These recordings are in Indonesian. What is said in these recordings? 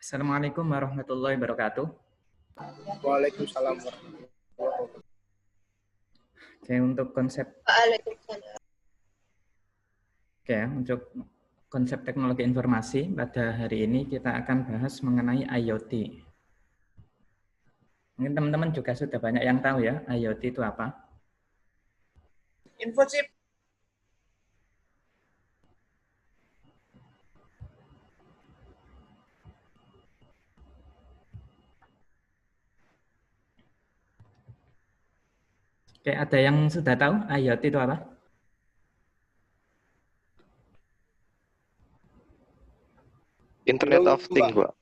Assalamualaikum warahmatullahi wabarakatuh. Waalaikumsalam warahmatullahi wabarakatuh. Oke, untuk konsep teknologi informasi pada hari ini kita akan bahas mengenai IoT. Mungkin teman-teman juga sudah banyak yang tahu ya, IoT itu apa? Infochip. Oke, ada yang sudah tahu IoT itu apa? Internet of Things, Pak.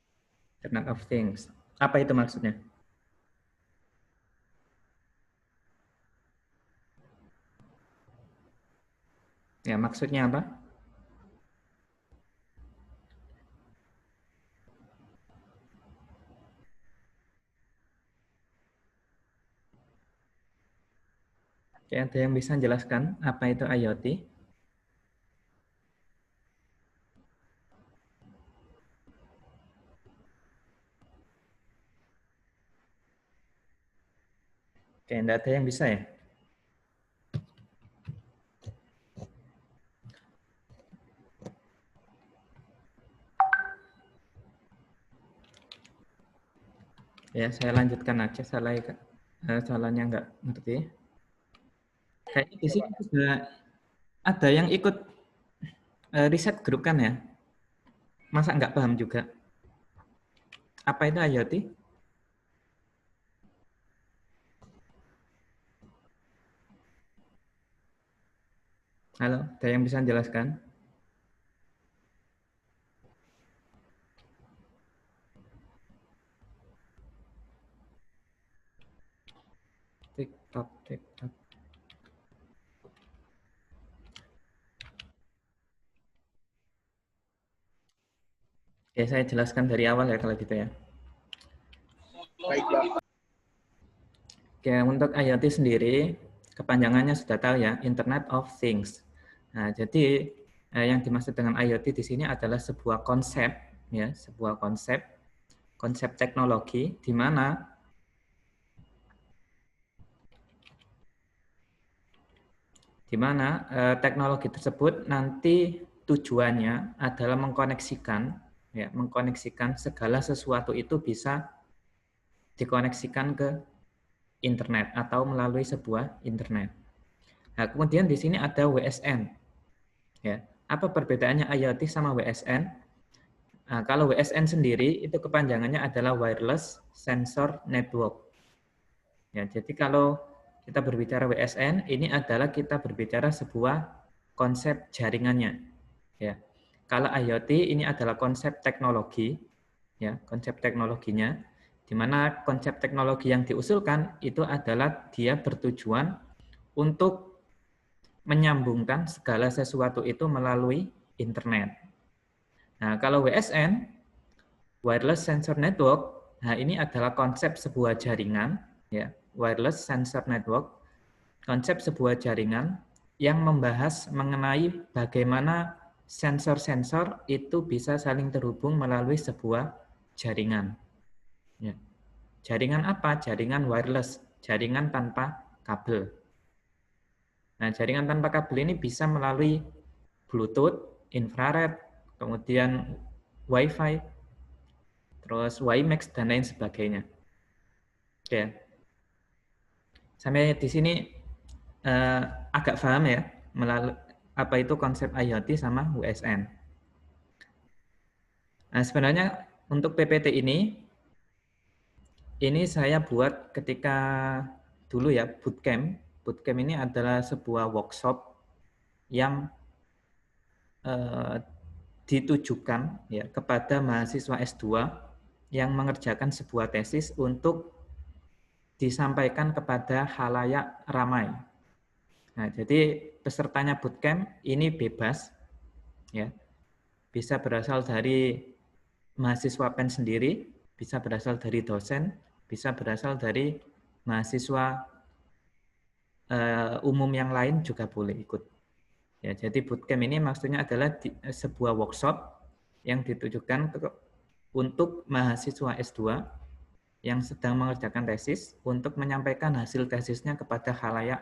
Internet of Things. Apa itu maksudnya? Ya, maksudnya apa? Oke, ada yang bisa menjelaskan apa itu IoT? Oke, tidak ada yang bisa ya? Ya, saya lanjutkan aja, salahnya nggak ngerti. Kayaknya di sini sudah ada yang ikut riset grup kan ya? Masa nggak paham juga? Apa itu IoT? Halo, ada yang bisa menjelaskan? TikTok. Oke, saya jelaskan dari awal ya kalau gitu ya. Baiklah. Oke, untuk IoT sendiri, kepanjangannya sudah tahu ya, Internet of Things. Nah, jadi yang dimaksud dengan IoT di sini adalah sebuah konsep, ya, sebuah konsep teknologi di mana teknologi tersebut nanti tujuannya adalah mengkoneksikan segala sesuatu itu bisa dikoneksikan ke internet atau melalui sebuah internet. Nah, kemudian di sini ada WSN. Ya, apa perbedaannya IoT sama WSN? Nah, kalau WSN sendiri itu kepanjangannya adalah Wireless Sensor Network. Ya, jadi kalau kita berbicara WSN, ini adalah kita berbicara sebuah konsep jaringannya. Ya, kalau IoT ini adalah konsep teknologi, ya, konsep teknologinya, di mana konsep teknologi yang diusulkan itu adalah dia bertujuan untuk menyambungkan segala sesuatu itu melalui internet. Nah, kalau WSN, Wireless Sensor Network, nah ini adalah konsep sebuah jaringan, ya, Wireless Sensor Network, konsep sebuah jaringan yang membahas mengenai bagaimana sensor-sensor itu bisa saling terhubung melalui sebuah jaringan. Ya. Jaringan apa? Jaringan wireless, jaringan tanpa kabel. Nah, jaringan tanpa kabel ini bisa melalui Bluetooth, infrared, kemudian Wi-Fi, terus WiMAX, dan lain sebagainya. Oke. Sampai di sini agak paham ya, melalui apa itu konsep IoT sama WSN. Nah, sebenarnya untuk PPT ini saya buat ketika dulu ya, bootcamp. Bootcamp ini adalah sebuah workshop yang ditujukan ya kepada mahasiswa S2 yang mengerjakan sebuah tesis untuk disampaikan kepada khalayak ramai. Nah, jadi pesertanya bootcamp ini bebas, ya, bisa berasal dari mahasiswa PEN sendiri, bisa berasal dari dosen, bisa berasal dari mahasiswa umum yang lain juga boleh ikut. Ya, jadi bootcamp ini maksudnya adalah sebuah workshop yang ditujukan untuk mahasiswa S2 yang sedang mengerjakan tesis untuk menyampaikan hasil tesisnya kepada khalayak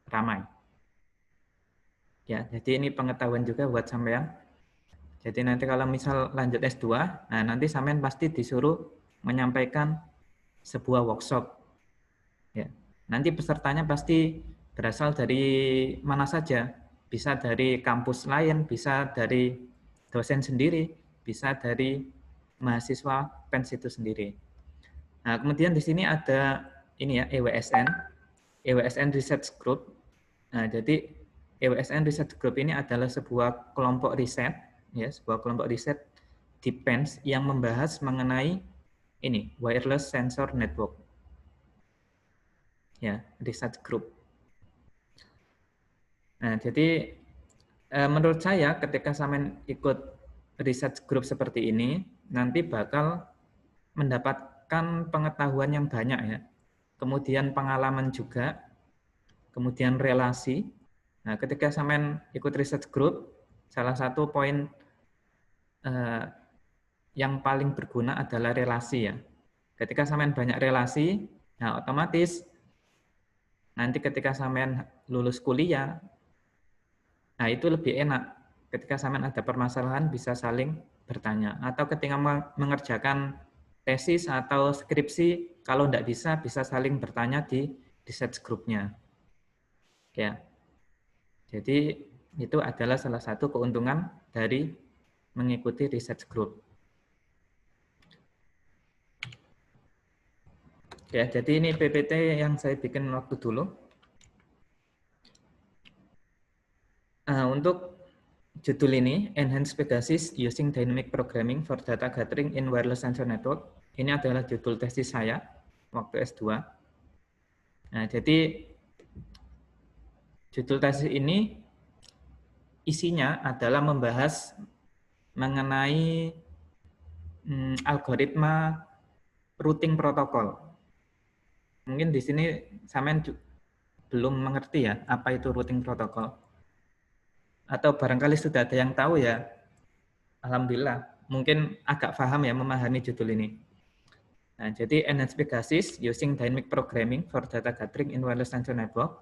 ramai. Ya, jadi ini pengetahuan juga buat sampean. Jadi nanti kalau misal lanjut S2, nah nanti sampean pasti disuruh menyampaikan sebuah workshop. Ya. Nanti pesertanya pasti berasal dari mana saja. Bisa dari kampus lain, bisa dari dosen sendiri, bisa dari mahasiswa PENS itu sendiri. Nah, kemudian di sini ada ini ya EWSN Research Group. Nah, jadi EWSN Research Group ini adalah sebuah kelompok riset, ya, sebuah kelompok riset di PENS yang membahas mengenai ini wireless sensor network, ya, research group. Nah, jadi menurut saya ketika sampean ikut research group seperti ini, nanti bakal mendapatkan pengetahuan yang banyak ya. Kemudian pengalaman juga, kemudian relasi. Nah, ketika sampean ikut research group, salah satu poin yang paling berguna adalah relasi ya. Ketika sampean banyak relasi, nah otomatis nanti ketika sampean lulus kuliah, nah itu lebih enak. Ketika sampean ada permasalahan bisa saling bertanya. Atau ketika mengerjakan tesis atau skripsi, kalau tidak bisa saling bertanya di research group-nya. Ya. Jadi itu adalah salah satu keuntungan dari mengikuti research group. Ya, jadi ini PPT yang saya bikin waktu dulu. Untuk judul ini, Enhance Pegasus Using Dynamic Programming for Data Gathering in Wireless Sensor Network. Ini adalah judul tesis saya waktu S2. Nah, jadi judul tesis ini isinya adalah membahas mengenai algoritma routing protokol. Mungkin di sini sampean belum mengerti ya apa itu routing protokol. Atau barangkali sudah ada yang tahu ya, alhamdulillah, mungkin agak paham ya memahami judul ini. Nah, jadi Enhance Pegasus Using Dynamic Programming for Data Gathering in Wireless Sensor Network.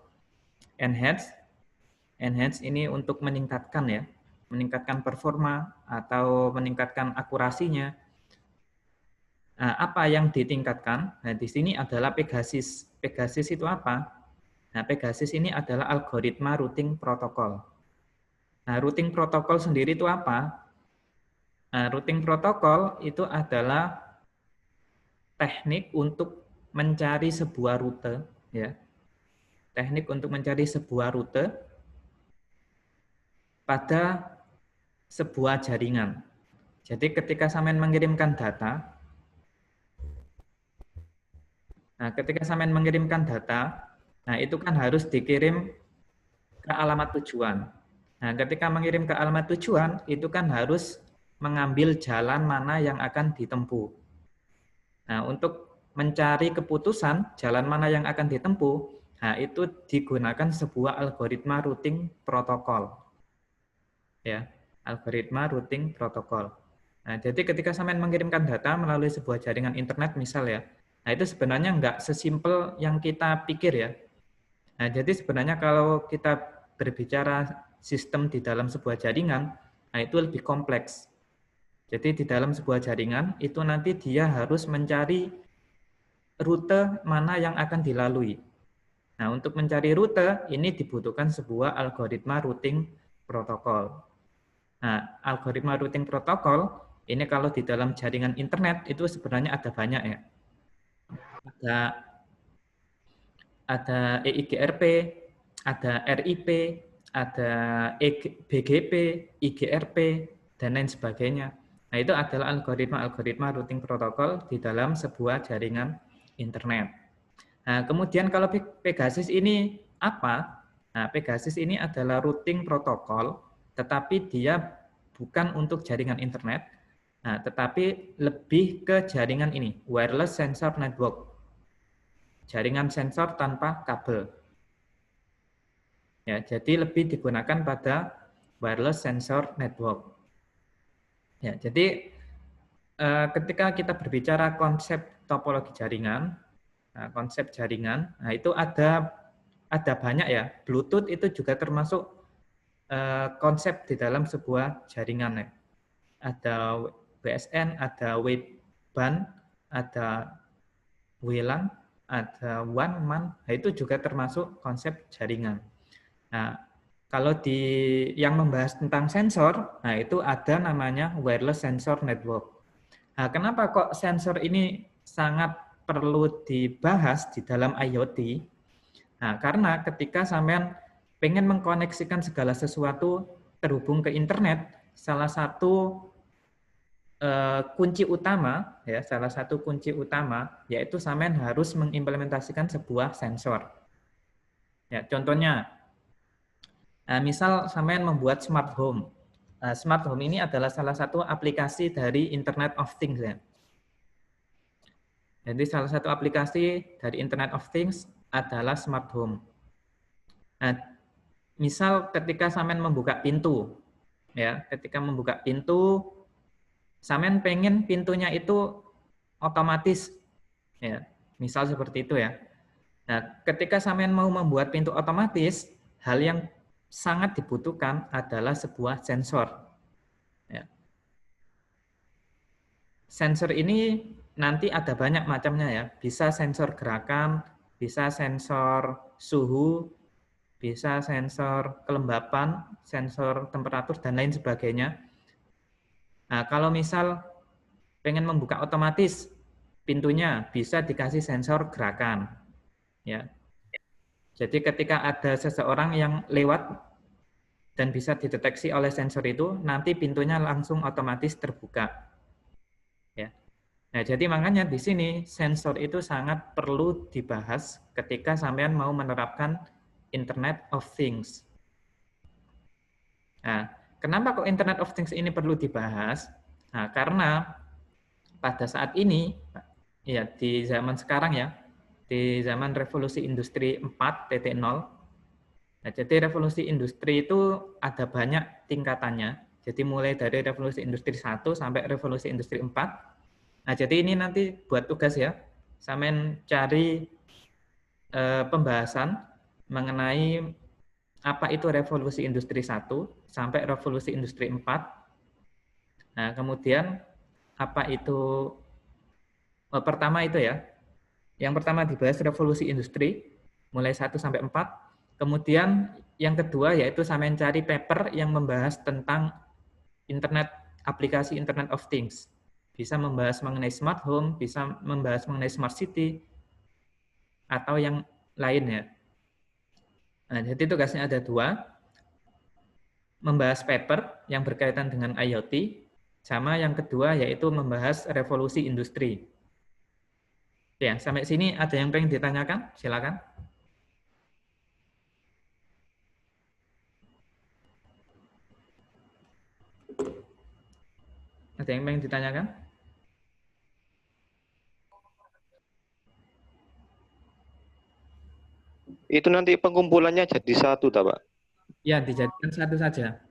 Enhance ini untuk meningkatkan ya, meningkatkan performa atau meningkatkan akurasinya. Nah, apa yang ditingkatkan? Nah, di sini adalah Pegasus. Pegasus itu apa? Nah, Pegasus ini adalah algoritma routing protokol. Nah, routing protokol sendiri itu apa? Nah, routing protokol itu adalah teknik untuk mencari sebuah rute, ya. Teknik untuk mencari sebuah rute pada sebuah jaringan. Jadi ketika sampean mengirimkan data, nah itu kan harus dikirim ke alamat tujuan. Nah, ketika mengirim ke alamat tujuan, itu kan harus mengambil jalan mana yang akan ditempuh. Nah, untuk mencari keputusan jalan mana yang akan ditempuh, nah itu digunakan sebuah algoritma routing protokol. Ya, algoritma routing protokol. Nah, jadi ketika sampean mengirimkan data melalui sebuah jaringan internet misal ya, nah itu sebenarnya nggak sesimpel yang kita pikir ya. Nah, jadi sebenarnya kalau kita berbicara sistem di dalam sebuah jaringan, nah itu lebih kompleks. Jadi di dalam sebuah jaringan itu nanti dia harus mencari rute mana yang akan dilalui. Nah, untuk mencari rute ini dibutuhkan sebuah algoritma routing protokol. Nah, algoritma routing protokol ini kalau di dalam jaringan internet itu sebenarnya ada banyak ya. Ada EIGRP, ada RIP, ada BGP, IGRP, dan lain sebagainya. Nah, itu adalah algoritma routing protokol di dalam sebuah jaringan internet. Nah, kemudian kalau Pegasus ini apa? Nah, Pegasus ini adalah routing protokol, tetapi dia bukan untuk jaringan internet, nah, tetapi lebih ke jaringan ini, wireless sensor network. Jaringan sensor tanpa kabel. Ya, jadi lebih digunakan pada wireless sensor network. Ya, jadi ketika kita berbicara konsep topologi jaringan, konsep jaringan, nah itu ada banyak ya. Bluetooth itu juga termasuk konsep di dalam sebuah jaringan ya. Ada WSN, ada WBAN, ada WLAN, ada WAN, MAN, nah itu juga termasuk konsep jaringan. Nah, kalau yang membahas tentang sensor, nah itu ada namanya wireless sensor network. Nah, kenapa kok sensor ini sangat perlu dibahas di dalam IoT? Nah, karena ketika sampean pengen mengkoneksikan segala sesuatu terhubung ke internet, salah satu kunci utama ya, salah satu kunci utama yaitu sampean harus mengimplementasikan sebuah sensor. Ya, contohnya misal sampean membuat smart home. Smart home ini adalah salah satu aplikasi dari Internet of Things ya. Jadi salah satu aplikasi dari Internet of Things adalah smart home. Nah, misal ketika sampean membuka pintu ya, ketika membuka pintu sampean pengen pintunya itu otomatis ya. Misal seperti itu ya. Nah, ketika sampean mau membuat pintu otomatis, hal yang sangat dibutuhkan adalah sebuah sensor. Ya. Sensor ini nanti ada banyak macamnya ya. Bisa sensor gerakan, bisa sensor suhu, bisa sensor kelembapan, sensor temperatur, dan lain sebagainya. Nah, kalau misal pengen membuka otomatis pintunya, bisa dikasih sensor gerakan. Ya. Jadi ketika ada seseorang yang lewat dan bisa dideteksi oleh sensor itu, nanti pintunya langsung otomatis terbuka. Ya. Nah, jadi makanya di sini sensor itu sangat perlu dibahas ketika sampean mau menerapkan Internet of Things. Nah, kenapa kok Internet of Things ini perlu dibahas? Nah, karena pada saat ini, ya di zaman sekarang ya, di zaman revolusi industri 4.0, nah, jadi revolusi industri itu ada banyak tingkatannya. Jadi mulai dari revolusi industri 1 sampai revolusi industri 4. Nah, jadi ini nanti buat tugas ya. Sampean cari pembahasan mengenai apa itu revolusi industri 1 sampai revolusi industri 4. Nah, kemudian apa itu pertama itu ya. Yang pertama dibahas revolusi industri mulai 1 sampai 4. Kemudian yang kedua yaitu sampean cari paper yang membahas tentang internet, aplikasi Internet of Things. Bisa membahas mengenai smart home, bisa membahas mengenai smart city, atau yang lainnya. Nah, jadi tugasnya ada 2, membahas paper yang berkaitan dengan IoT, sama yang kedua yaitu membahas revolusi industri. Ya, sampai sini ada yang pengen ditanyakan? Silakan. Ada yang pengen ditanyakan? Itu nanti pengumpulannya jadi satu, tak, Pak? Ya, dijadikan satu saja.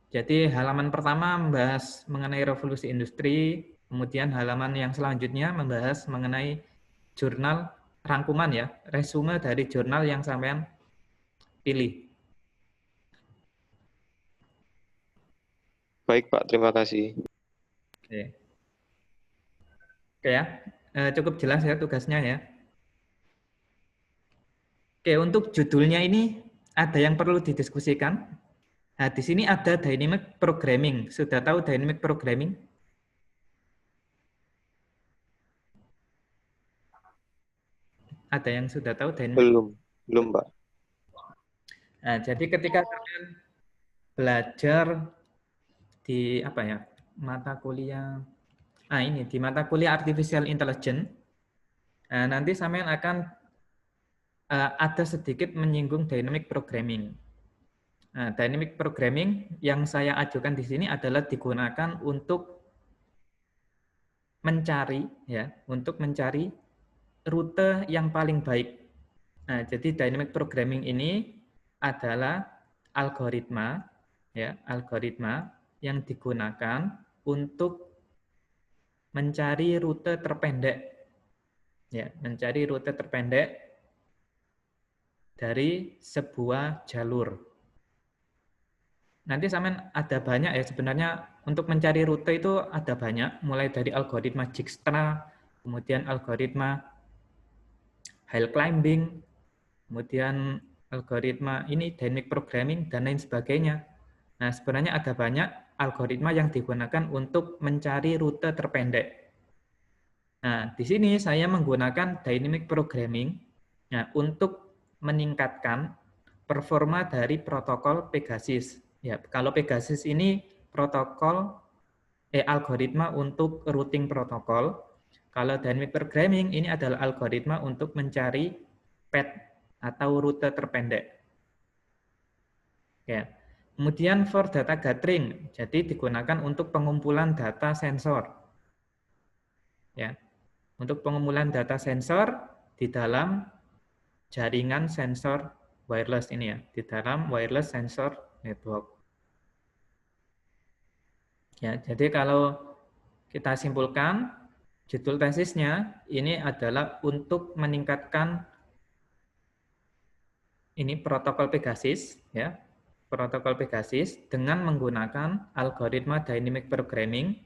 Jadi halaman pertama membahas mengenai revolusi industri, kemudian halaman yang selanjutnya membahas mengenai jurnal rangkuman ya, resume dari jurnal yang sampean pilih. Baik, Pak. Terima kasih. Oke. Oke ya, cukup jelas ya tugasnya ya. Oke, untuk judulnya ini ada yang perlu didiskusikan. Nah, di sini ada dynamic programming. Sudah tahu dynamic programming? Ada yang sudah tahu dynamic? Belum, Pak. Nah, jadi ketika kalian belajar di apa ya, mata kuliah, ini di mata kuliah Artificial Intelligence, nanti sampean akan ada sedikit menyinggung dynamic programming. Nah, dynamic programming yang saya ajukan di sini adalah digunakan untuk mencari rute yang paling baik. Nah, jadi dynamic programming ini adalah algoritma yang digunakan untuk mencari rute terpendek. Ya, mencari rute terpendek dari sebuah jalur. Nanti sampean ada banyak ya sebenarnya untuk mencari rute itu ada banyak, mulai dari algoritma Dijkstra, kemudian algoritma hill climbing, kemudian algoritma ini dynamic programming dan lain sebagainya. Nah, sebenarnya ada banyak algoritma yang digunakan untuk mencari rute terpendek. Nah, di sini saya menggunakan dynamic programming untuk meningkatkan performa dari protokol Pegasus. Ya, kalau Pegasus ini algoritma untuk routing protokol. Kalau dynamic programming ini adalah algoritma untuk mencari path atau rute terpendek. Ya. Kemudian for data gathering, jadi digunakan untuk pengumpulan data sensor. Ya. Untuk pengumpulan data sensor di dalam jaringan sensor wireless ini ya, di dalam wireless sensor network. Ya, jadi kalau kita simpulkan, judul tesisnya ini adalah untuk meningkatkan ini protokol Pegasus, ya, protokol Pegasus dengan menggunakan algoritma dynamic programming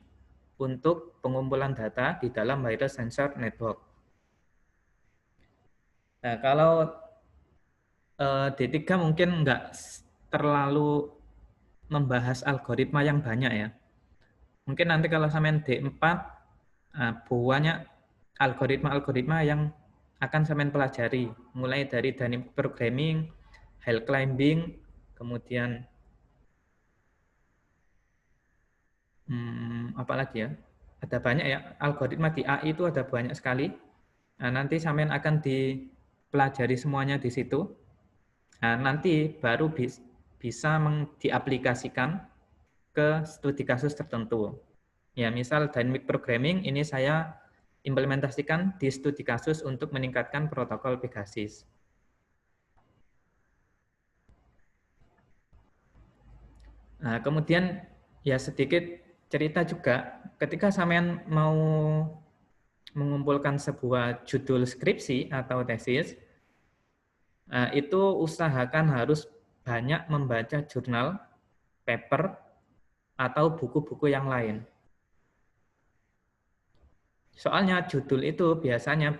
untuk pengumpulan data di dalam wireless sensor network. Nah, kalau D3 mungkin nggak terlalu membahas algoritma yang banyak ya. Mungkin nanti kalau sampean D4 banyak algoritma-algoritma yang akan sampean pelajari, mulai dari dynamic programming, hill climbing, kemudian apalagi ya? Ada banyak ya, algoritma di AI itu ada banyak sekali. Nah, nanti sampean akan dipelajari semuanya di situ. Nah, nanti baru bisa diaplikasikan ke studi kasus tertentu. Ya, misal dynamic programming ini saya implementasikan di studi kasus untuk meningkatkan protokol Pegasus. Nah, kemudian ya sedikit cerita juga, ketika sampean mau mengumpulkan sebuah judul skripsi atau tesis, itu usahakan harus banyak membaca jurnal, paper, atau buku-buku yang lain. Soalnya judul itu biasanya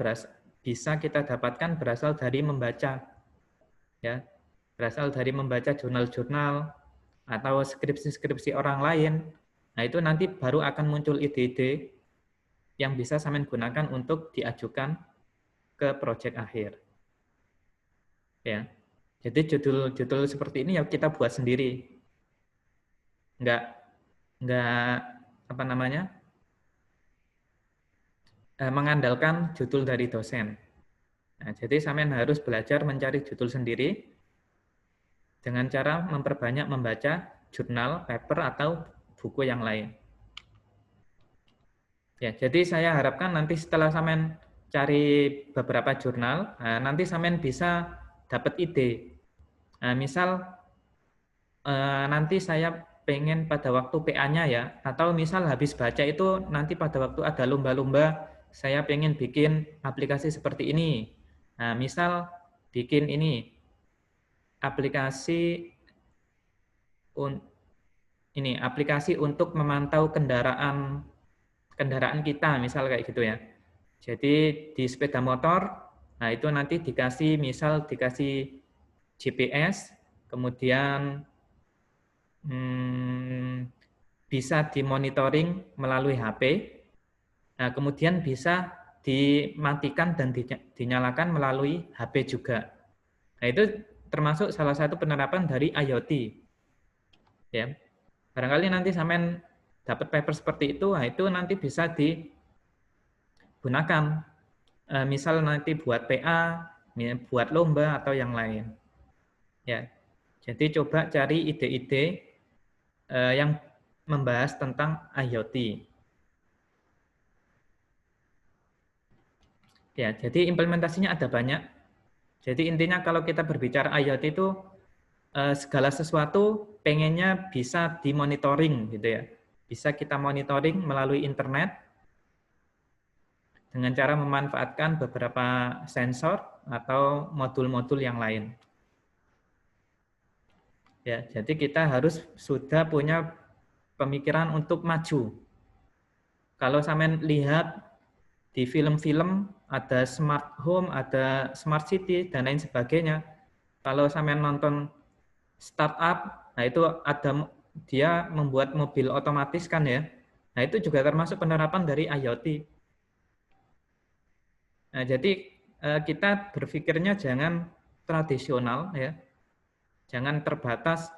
bisa kita dapatkan berasal dari membaca, ya, berasal dari membaca jurnal-jurnal atau skripsi-skripsi orang lain. Nah, itu nanti baru akan muncul ide-ide yang bisa sampean gunakan untuk diajukan ke proyek akhir. Ya. Jadi judul-judul seperti ini ya kita buat sendiri. Enggak apa namanya? Mengandalkan judul dari dosen. Nah, jadi sampean harus belajar mencari judul sendiri dengan cara memperbanyak membaca jurnal, paper, atau buku yang lain. Ya, jadi saya harapkan nanti setelah sampean cari beberapa jurnal, nanti sampean bisa dapat ide. Nah, misal nanti saya pengen pada waktu PA-nya ya, atau misal habis baca itu nanti pada waktu ada lomba-lomba, saya pengen bikin aplikasi seperti ini. Nah, misal bikin ini, aplikasi untuk memantau kendaraan kita, misal kayak gitu ya. Jadi di sepeda motor, nah itu nanti dikasih GPS, kemudian bisa dimonitoring melalui HP, nah kemudian bisa dimatikan dan dinyalakan melalui HP juga. Nah itu termasuk salah satu penerapan dari IoT. Ya, barangkali nanti sampean dapat paper seperti itu, nah itu nanti bisa digunakan. Misal nanti buat PA, buat lomba atau yang lain. Ya, jadi coba cari ide-ide yang membahas tentang IoT. Ya, jadi implementasinya ada banyak. Jadi intinya kalau kita berbicara IoT itu segala sesuatu pengennya bisa dimonitoring gitu ya. Bisa kita monitoring melalui internet dengan cara memanfaatkan beberapa sensor atau modul-modul yang lain. Ya, jadi kita harus sudah punya pemikiran untuk maju. Kalau sampean lihat di film-film ada smart home, ada smart city dan lain sebagainya. Kalau sampean nonton startup, nah itu ada dia membuat mobil otomatis kan ya. Nah, itu juga termasuk penerapan dari IoT. Nah, jadi kita berpikirnya jangan tradisional ya. Jangan terbatas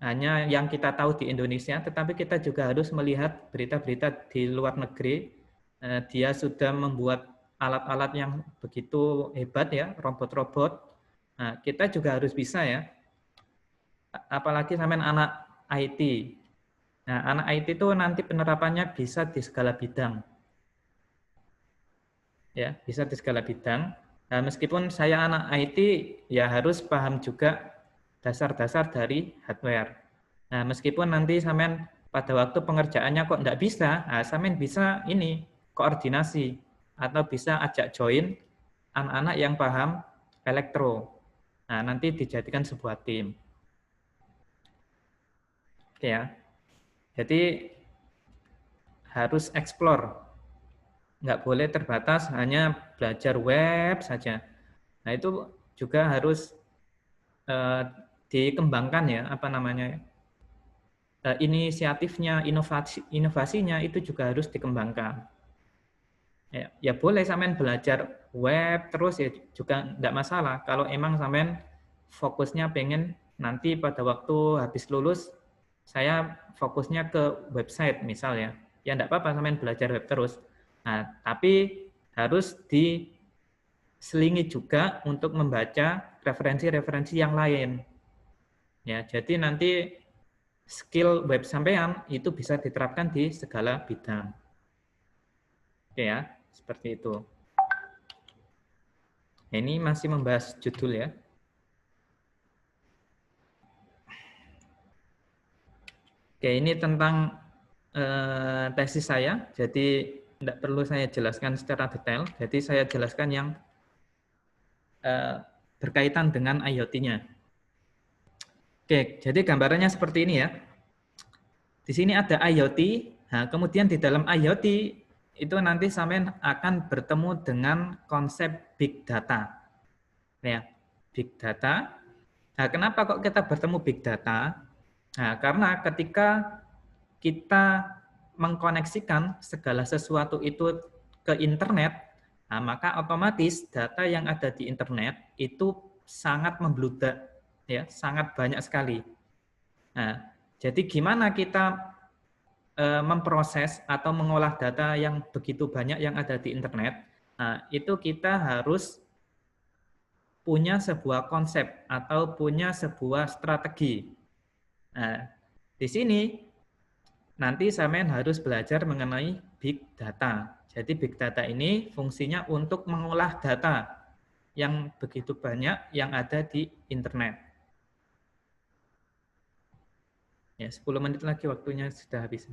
hanya yang kita tahu di Indonesia, tetapi kita juga harus melihat berita-berita di luar negeri. Dia sudah membuat alat-alat yang begitu hebat ya, robot-robot. Nah, kita juga harus bisa ya. Apalagi sampean anak IT. Nah, anak IT itu nanti penerapannya bisa di segala bidang. Ya, bisa di segala bidang. Nah, meskipun saya anak IT, ya harus paham juga dasar-dasar dari hardware. Nah, meskipun nanti sampean pada waktu pengerjaannya kok enggak bisa, nah, sampean bisa ini koordinasi atau bisa ajak join anak-anak yang paham elektro. Nah, nanti dijadikan sebuah tim. Oke ya. Jadi harus explore. Nggak boleh terbatas hanya belajar web saja. Nah, itu juga harus dikembangkan ya, apa namanya, inisiatifnya, inovasinya itu juga harus dikembangkan. Ya boleh sampean belajar web terus ya juga enggak masalah. Kalau emang sampean fokusnya pengen nanti pada waktu habis lulus saya fokusnya ke website misal ya. Ya enggak apa-apa sampean belajar web terus. Nah, tapi harus diselingi juga untuk membaca referensi-referensi yang lain. Ya, jadi nanti skill web sampean itu bisa diterapkan di segala bidang. Oke ya, seperti itu. Ini masih membahas judul ya. Oke, ini tentang tesis saya, jadi tidak perlu saya jelaskan secara detail. Jadi saya jelaskan yang berkaitan dengan IoT-nya. Oke, jadi gambarannya seperti ini ya. Di sini ada IoT, nah, kemudian di dalam IoT itu nanti sampean akan bertemu dengan konsep big data. Ya, big data. Nah, kenapa kok kita bertemu big data? Nah, karena ketika kita mengkoneksikan segala sesuatu itu ke internet, nah, maka otomatis data yang ada di internet itu sangat membludak, ya, sangat banyak sekali. Nah, jadi gimana kita memproses atau mengolah data yang begitu banyak yang ada di internet? Nah, itu kita harus punya sebuah konsep atau punya sebuah strategi. Nah, di sini nanti sampean harus belajar mengenai big data. Jadi big data ini fungsinya untuk mengolah data yang begitu banyak yang ada di internet. Ya, 10 menit lagi waktunya sudah habis.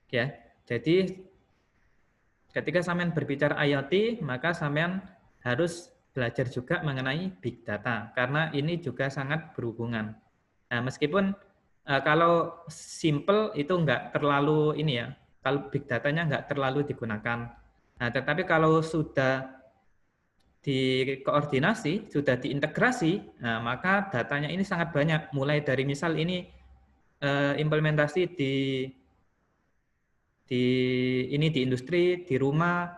Ya, jadi ketika sampean berbicara IoT, maka sampean harus belajar juga mengenai big data karena ini juga sangat berhubungan. Nah, meskipun kalau simple itu enggak terlalu ini ya, kalau big datanya enggak terlalu digunakan. Nah, tetapi kalau sudah dikoordinasi, sudah diintegrasi, nah, maka datanya ini sangat banyak. Mulai dari misal ini implementasi di industri, di rumah,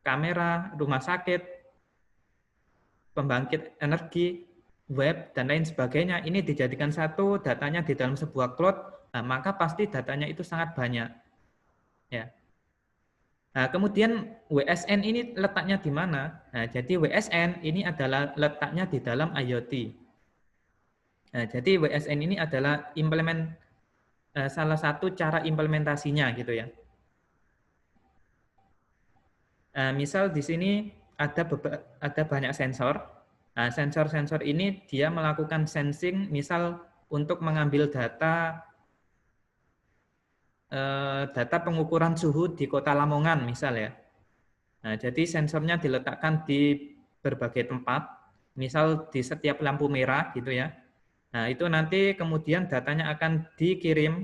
kamera, rumah sakit, pembangkit energi, web, dan lain sebagainya, ini dijadikan satu, datanya di dalam sebuah cloud, nah, maka pasti datanya itu sangat banyak. Ya. Nah, kemudian WSN ini letaknya di mana? Nah, jadi WSN ini adalah letaknya di dalam IoT. Nah, jadi WSN ini adalah salah satu cara implementasinya gitu ya. Misal di sini ada banyak sensor. Nah, sensor-sensor ini dia melakukan sensing, misal untuk mengambil data data pengukuran suhu di Kota Lamongan misal ya. Nah, jadi sensornya diletakkan di berbagai tempat, misal di setiap lampu merah gitu ya. Nah, itu nanti kemudian datanya akan dikirim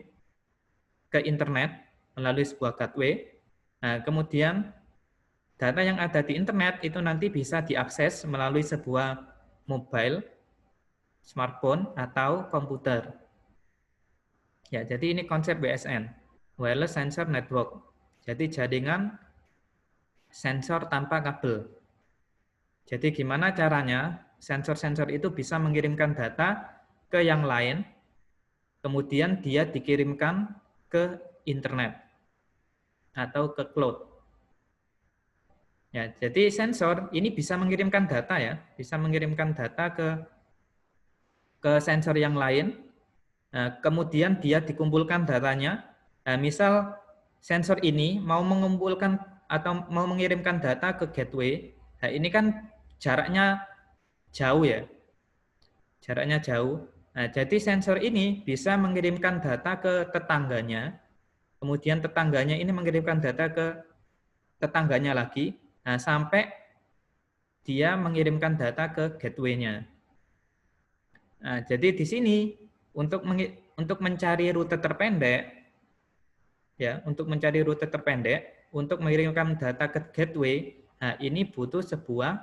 ke internet melalui sebuah gateway. Nah, kemudian data yang ada di internet itu nanti bisa diakses melalui sebuah mobile, smartphone, atau komputer. Ya, jadi ini konsep WSN, Wireless Sensor Network. Jadi jaringan sensor tanpa kabel. Jadi gimana caranya sensor-sensor itu bisa mengirimkan data ke yang lain, kemudian dia dikirimkan ke internet atau ke cloud. Ya, jadi sensor ini bisa mengirimkan data ya, bisa mengirimkan data ke sensor yang lain. Nah, kemudian dia dikumpulkan datanya. Nah, misal sensor ini mau mengumpulkan atau mau mengirimkan data ke gateway. Nah, ini kan jaraknya jauh ya. Jaraknya jauh. Nah, jadi sensor ini bisa mengirimkan data ke tetangganya. Kemudian tetangganya ini mengirimkan data ke tetangganya lagi. Nah, sampai dia mengirimkan data ke gateway-nya. Nah, jadi di sini untuk mencari rute terpendek, ya, untuk mencari rute terpendek, untuk mengirimkan data ke gateway, nah ini butuh sebuah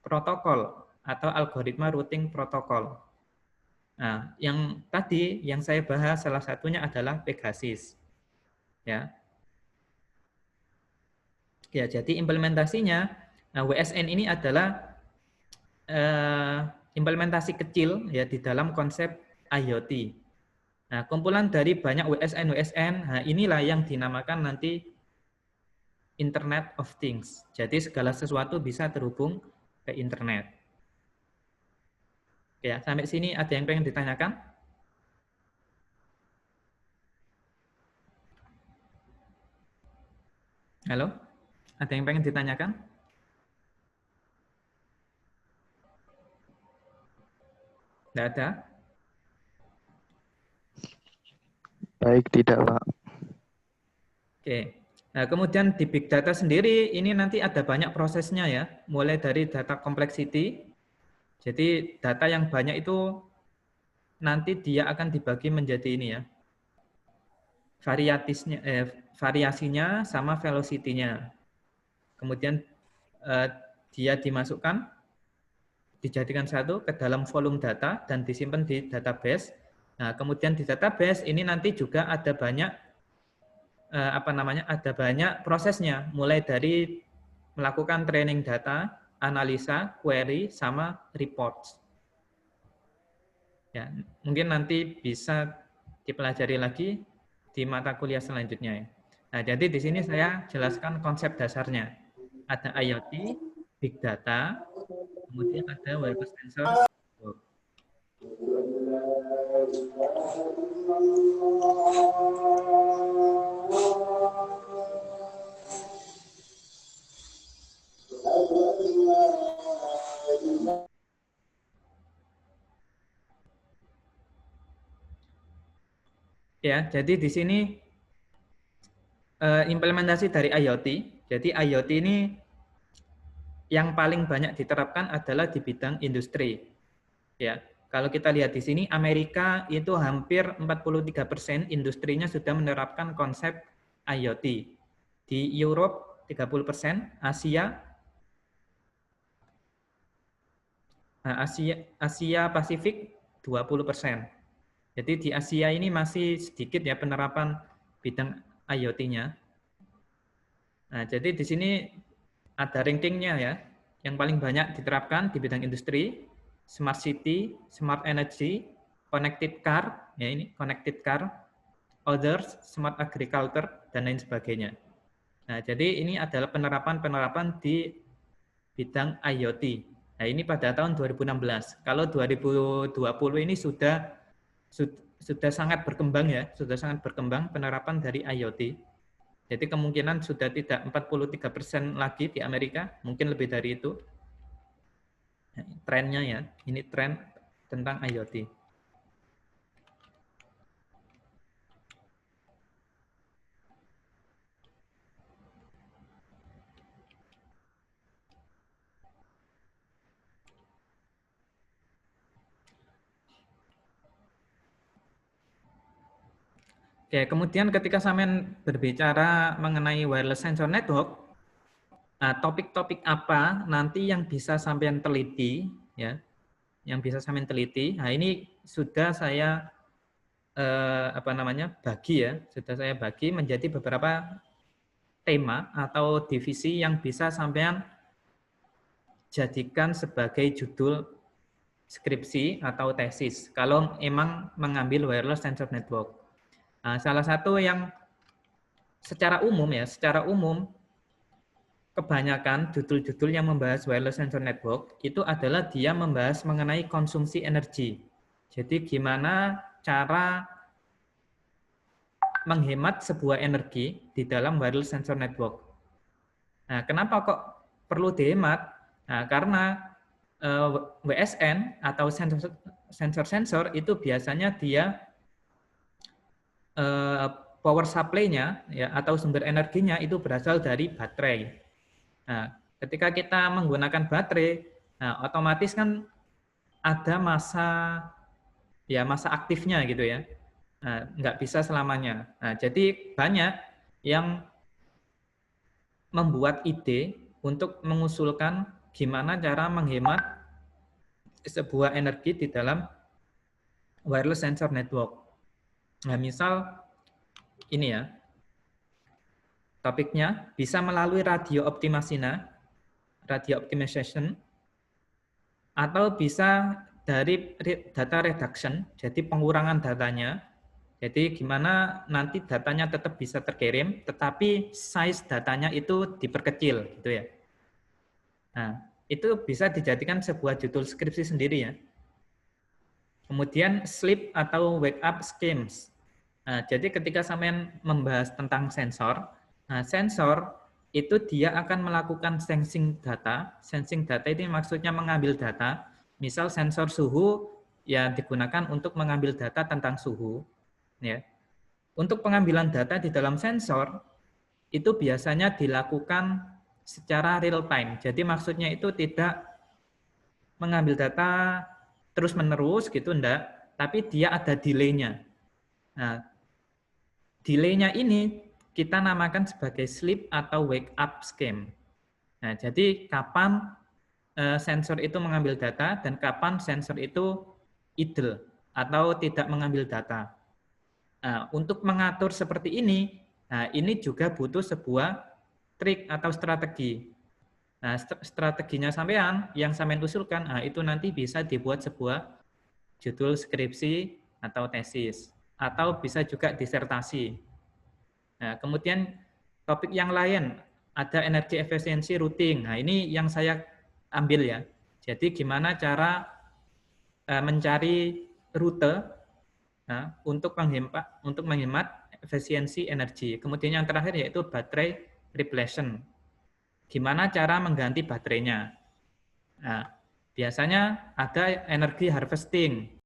protokol atau algoritma routing protokol. Nah, yang tadi yang saya bahas salah satunya adalah Pegasus, ya. Ya, jadi implementasinya, nah WSN ini adalah implementasi kecil ya di dalam konsep IoT. Nah, kumpulan dari banyak WSN, nah inilah yang dinamakan nanti Internet of Things. Jadi segala sesuatu bisa terhubung ke internet. Ya, sampai sini ada yang pengen ditanyakan? Halo? Ada yang pengen ditanyakan? Tidak ada? Baik, tidak, Pak. Oke. Nah, kemudian di big data sendiri ini nanti ada banyak prosesnya ya, mulai dari data complexity. Jadi data yang banyak itu nanti dia akan dibagi menjadi ini ya, variasinya sama velocity-nya. Kemudian dia dimasukkan, dijadikan satu ke dalam volume data dan disimpan di database. Nah, kemudian di database ini nanti juga ada banyak ada banyak prosesnya, mulai dari melakukan training data, analisa, query, sama reports. Ya, mungkin nanti bisa dipelajari lagi di mata kuliah selanjutnya ya. Nah, jadi di sini saya jelaskan konsep dasarnya. Ada IoT, Big Data, kemudian ada wireless sensor. Ya, jadi di sini implementasi dari IoT. Jadi IoT ini yang paling banyak diterapkan adalah di bidang industri. Ya, kalau kita lihat di sini Amerika itu hampir 43% industrinya sudah menerapkan konsep IoT. Di Europe 30%, Asia Pasifik 20%. Jadi di Asia ini masih sedikit ya penerapan bidang IoT-nya. Nah, jadi di sini ada rankingnya ya. Yang paling banyak diterapkan di bidang industri, smart city, smart energy, connected car, ya ini connected car, others, smart agriculture, dan lain sebagainya. Nah, jadi ini adalah penerapan-penerapan di bidang IoT. Nah, ini pada tahun 2016. Kalau 2020 ini sudah sangat berkembang ya, sudah sangat berkembang penerapan dari IoT. Jadi kemungkinan sudah tidak 43% lagi di Amerika, mungkin lebih dari itu. Trennya ya, ini tren tentang IoT. Oke, kemudian ketika sampean berbicara mengenai wireless sensor network, topik-topik apa nanti yang bisa sampean teliti, ya, yang bisa sampean teliti. Nah, ini sudah saya bagi ya, sudah saya bagi menjadi beberapa tema atau divisi yang bisa sampean jadikan sebagai judul skripsi atau tesis kalau emang mengambil wireless sensor network. Nah, salah satu yang secara umum kebanyakan judul-judul yang membahas wireless sensor network itu adalah dia membahas mengenai konsumsi energi. Jadi gimana cara menghemat sebuah energi di dalam wireless sensor network. Nah, kenapa kok perlu dihemat? Nah, karena WSN atau sensor-sensor itu biasanya dia power supply-nya ya atau sumber energinya itu berasal dari baterai. Nah, ketika kita menggunakan baterai, nah otomatis kan ada masa aktifnya gitu ya. Nah, nggak bisa selamanya. Nah, jadi banyak yang membuat ide untuk mengusulkan gimana cara menghemat sebuah energi di dalam wireless sensor network. Nah, misal ini ya, topiknya bisa melalui radio optimization, atau bisa dari data reduction, jadi pengurangan datanya. Jadi gimana nanti datanya tetap bisa terkirim, tetapi size datanya itu diperkecil, gitu ya. Nah, itu bisa dijadikan sebuah judul skripsi sendiri ya. Kemudian sleep atau wake up schemes. Nah, jadi ketika sampean membahas tentang sensor, nah sensor itu dia akan melakukan sensing data. Sensing data itu maksudnya mengambil data. Misal sensor suhu ya digunakan untuk mengambil data tentang suhu. Ya. Untuk pengambilan data di dalam sensor itu biasanya dilakukan secara real time. Jadi maksudnya itu tidak mengambil data terus-menerus gitu enggak, tapi dia ada delay-nya. Nah, delay-nya ini kita namakan sebagai sleep atau wake up scheme. Nah, jadi kapan sensor itu mengambil data dan kapan sensor itu idle atau tidak mengambil data. Nah, untuk mengatur seperti ini, nah ini juga butuh sebuah trik atau strategi. Nah, strateginya sampean yang sampean usulkan, nah itu nanti bisa dibuat sebuah judul skripsi atau tesis atau bisa juga disertasi. Nah, kemudian topik yang lain ada energi efisiensi routing. Nah, ini yang saya ambil ya. Jadi gimana cara mencari rute untuk menghemat efisiensi energi. Kemudian yang terakhir yaitu baterai replacement. Gimana cara mengganti baterainya. Nah, biasanya ada energi harvesting.